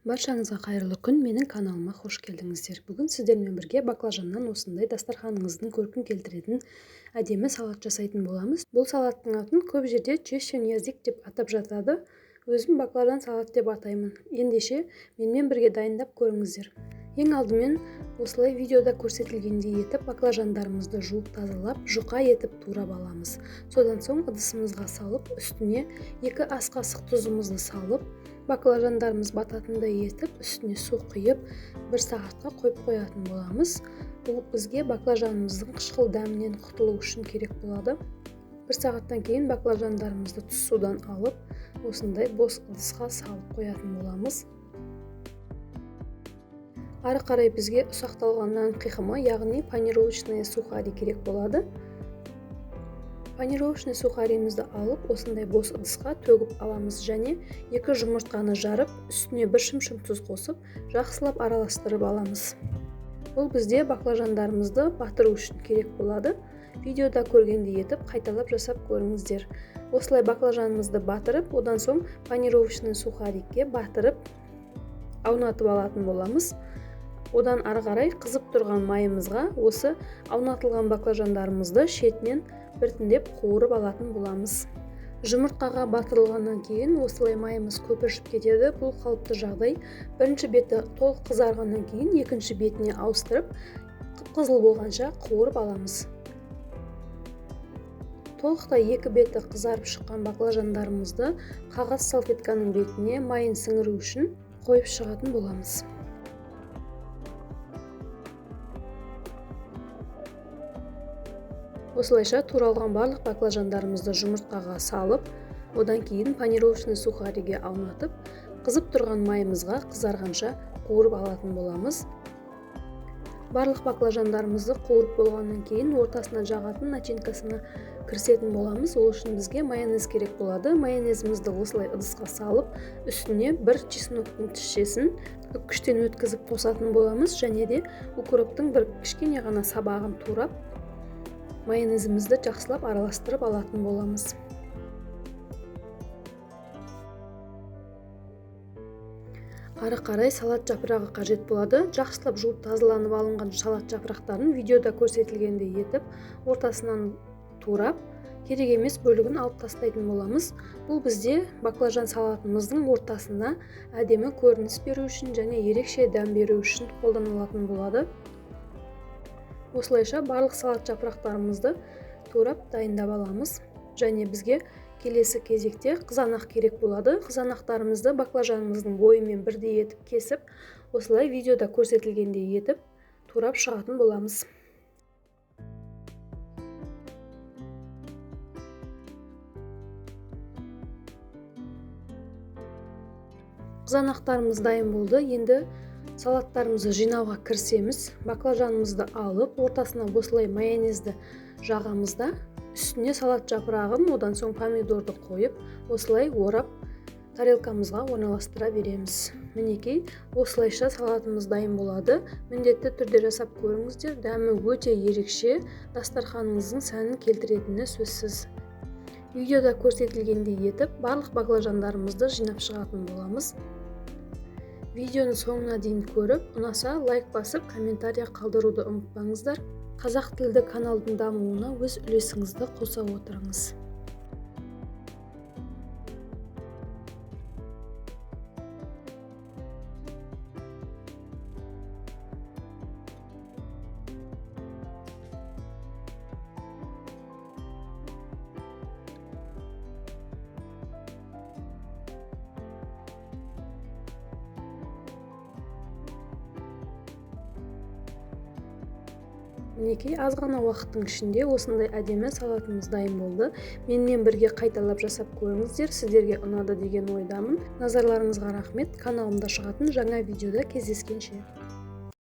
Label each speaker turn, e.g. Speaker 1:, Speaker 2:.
Speaker 1: Баршаңызға қайырлы күн, менің каналыма қош келдіңіздер. Бүгін сіздермен бірге баклажаннан осындай дастарханыңыздың көркін келтіретін әдемі салат жасайтын боламыз. Бұл салаттың атын көп жерде чешен язик деп атап жатады. Өзім баклажан салат деп атаймын. Ендеше менімен бірге дайындап көріңіздер. Ең алдымен осылай видеода көрсетілгендей етіп баклажандарымызды жуып тазалап, жұқа етіп турап аламыз. Содан соң ыдысымызға салып, үстіне 2 ас қасық тұзымызды салып, баклажандарымыз бататындай етіп, үстіне су құйып, 1 сағатқа қойып қоятын боламыз. Бұл бізге баклажанымыздың қышқыл дәмінен құтылу үшін керек болады. 1 сағаттан кейін баклажандарымызды тұз судан алып, осындай бос ыдысқа салып қоятын боламыз. Ары қарай бізге ұсақталған нан қиқымы, яғни панировочный сухари керек болады. Панировочный сухаримізді алып, осындай бос ыдысқа төгіп аламыз және 2 жұмыртқаны жарып, үстіне 1 шым-шым тұз қосып, жақсылап араластырып аламыз. Бұл бізде баклажандарымызды батыру үшін керек болады. Видеода көргендей етіп қайталап жасап көріңіздер. Осылай баклажанымызды батырып, одан соң панировочный сухарикке батырып, аунатып алатын боламыз. Одан ары қарай қызып тұрған майымызға осы аунатылған баклажандарымызды шетінен біртіндеп қуырып алатын боламыз. Жұмыртқаға батырылғаннан кейін осылай майымыз көпіршіп кетеді. Бұл қалыпты жағдай. Бірінші беті толық қызарғаннан кейін екінші бетіне ауыстырып, қып-қызыл болғанша қуырып аламыз. Толықтай 2 беті қызарып шыққан баклажандарымызды қағаз салфетканың бетіне майын сіңіру үшін қойып шығатын боламыз. Осылайша туралған барлық баклажандарымызды жұмыртқаға салып, одан кейін панировочный сухариге аунатып, қызып тұрған майымызға қызарғанша қуырып алатын боламыз. Барлық баклажандарымызды қуырып болғаннан кейін ортасына жағатын начинкасына кірісетін боламыз. Ол үшін бізге майонез керек болады. Майонезімізді осылай ыдысқа салып, үстіне 1 чесноктың тісшесін үккіштен өткізіп қосатын боламыз және де укроптың бір кішкене ғана сабағын турап, майонезімізді жақсылап араластырып алатын боламыз. Ары қарай салат жапырағы қажет болады. Жақсылап жуып тазаланып алынған салат жапырақтарын видеода көрсетілгендей етіп, ортасынан турап, керек емес бөлігін алып тастайтын боламыз. Бұл бізде баклажан салатымыздың ортасына әдемі көрініс беру үшін және ерекше дәм беру үшін қолданылатын болады. Осылайша барлық салат жапырақтарымызды турап дайындап аламыз және бізге келесі кезекте қызанақ керек болады. Қызанақтарымызды баклажанымыздың бойымен бірдей етіп кесіп, осылай видеода көрсетілгендей етіп турап шығатын боламыз. Қызанақтарымыз дайын болды. Енді салаттарымызды жинауға кірісеміз. Баклажанымызды алып, ортасына осылай майонезді жағамызда, үстіне салат жапырағын, одан соң помидорды қойып, осылай орап, тарелкамызға орналастыра береміз. Мінекей, осылайша салатымыз дайын болады. Міндетті түрде жасап көріңіздер. Дәмі өте ерекше, дастарханыңыздың сәнін келтіретіні сөзсіз. Видеода көрсетілгендей етіп, барлық баклажандарымызды жинап шығатын боламыз. Видеоны соңына дейін көріп, ұнаса лайк басып, комментария қалдыруды ұмытпаңыздар. Қазақ тілді каналдың дамуына өз үлесіңізді қоса отырыңыз. Мінекей, аз ғана уақыттың ішінде осындай әдемі салатымыз дайын болды. Менімен бірге қайталап жасап көріңіздер. Сіздерге ұнады деген ойдамын. Назарларыңызға рахмет. Каналымда шығатын жаңа видеода кездескенше.